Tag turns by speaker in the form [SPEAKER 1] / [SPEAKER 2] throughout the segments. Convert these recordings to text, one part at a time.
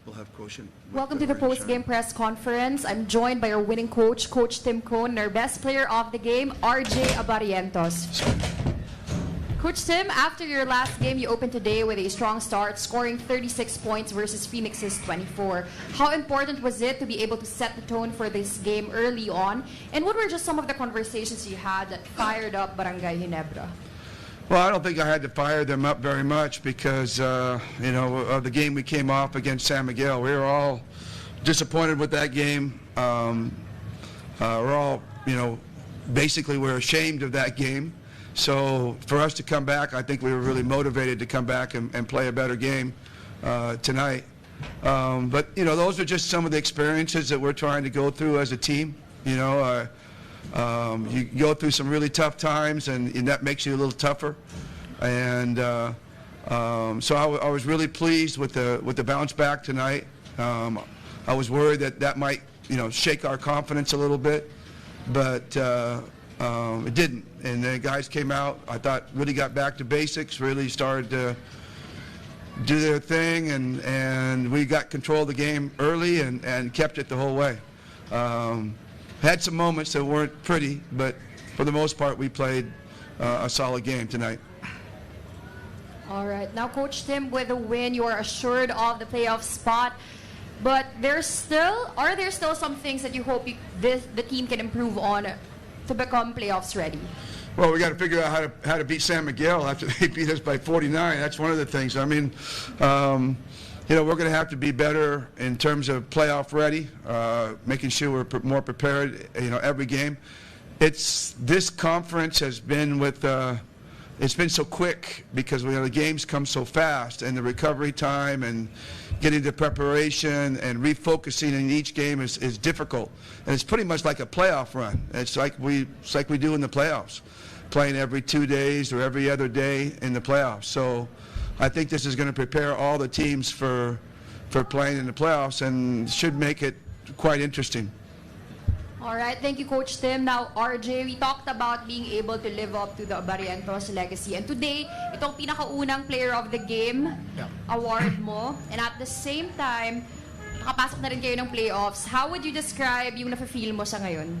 [SPEAKER 1] we'll have quotient.
[SPEAKER 2] Welcome to the post-game press conference. I'm joined by our winning coach, Coach Tim Cone, and our best player of the game, RJ Abarientos. Coach Tim, after your last game, you opened today with a strong start, scoring 36 points versus Phoenix's 24. How important was it to be able to set the tone for this game early on? And what were just some of the conversations you had that fired up Barangay Ginebra?
[SPEAKER 1] Well, I don't think I had to fire them up very much because, of the game we came off against San Miguel. We were all disappointed with that game. We're all, basically we're ashamed of that game. So for us to come back, I think we were really motivated to come back and play a better game tonight. But, those are just some of the experiences that we're trying to go through as a team. You go through some really tough times, and that makes you a little tougher. And so I was really pleased with the bounce back tonight. I was worried that might, shake our confidence a little bit, but it didn't. And the guys came out, I thought, really got back to basics, really started to do their thing, and we got control of the game early and kept it the whole way. Had some moments that weren't pretty, but for the most part, we played a solid game tonight.
[SPEAKER 2] All right. Now, Coach Tim, with a win, you are assured of the playoff spot. But are there still some things that you hope the team can improve on to become playoffs ready?
[SPEAKER 1] Well, we got to figure out how to beat San Miguel after they beat us by 49. That's one of the things. I mean, we're going to have to be better in terms of playoff ready, making sure we're more prepared, every game. This conference has been it's been so quick because the games come so fast, and the recovery time and getting to preparation and refocusing in each game is difficult. And it's pretty much like a playoff run. It's like we do in the playoffs, playing every 2 days or every other day in the playoffs. So I think this is going to prepare all the teams for playing in the playoffs and should make it quite interesting.
[SPEAKER 2] All right, thank you, Coach Tim. Now, RJ, we talked about being able to live up to the Abarientos legacy. And today, itong pinakaunang player of the game award mo. And at the same time, nakapasok na rin kayo ng playoffs. How would you describe yung nafe-feel mo sa ngayon?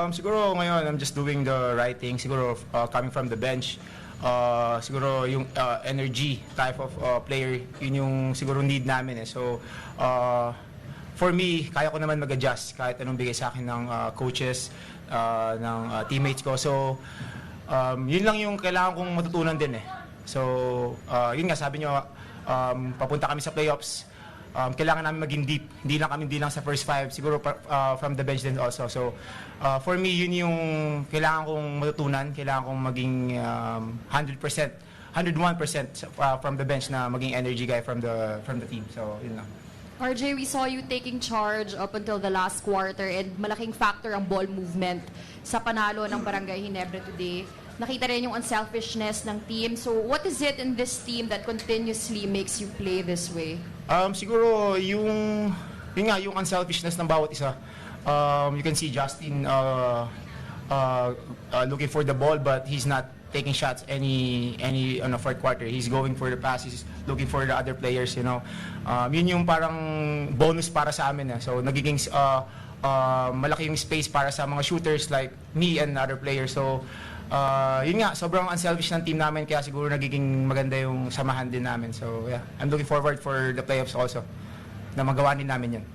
[SPEAKER 3] Siguro ngayon, I'm just doing the right thing. Siguro coming from the bench. Siguro yung energy type of player, yun yung siguro need namin. So, for me, kaya ko naman mag-adjust kahit anong bigay sa akin ng coaches, ng teammates ko. So, yun lang yung kailangan kong matutunan din So, yun nga, sabi nyo, papunta kami sa playoffs. Kailangan namin maging deep. Hindi lang sa first five, siguro from the bench din also. So, for me, yun yung kailangan kong matutunan. Kailangan kong maging 100%, 101% from the bench na maging energy guy from the team. So, yun lang.
[SPEAKER 2] RJ, we saw you taking charge up until the last quarter, and malaking factor ang ball movement sa panalo ng Barangay Ginebra today. Nakita rin yung unselfishness ng team. So what is it in this team that continuously makes you play this way?
[SPEAKER 3] Siguro yung unselfishness ng bawat isa. You can see Justin looking for the ball, but he's not taking shots any on the fourth quarter. He's going for the passes, looking for the other players, Yun yung parang bonus para sa amin. So nagiging malaki yung space para sa mga shooters like me and other players. So yun nga, sobrang unselfish ng team namin, kaya siguro nagiging maganda yung samahan din namin. So yeah, I'm looking forward for the playoffs also, na magawa din namin yun.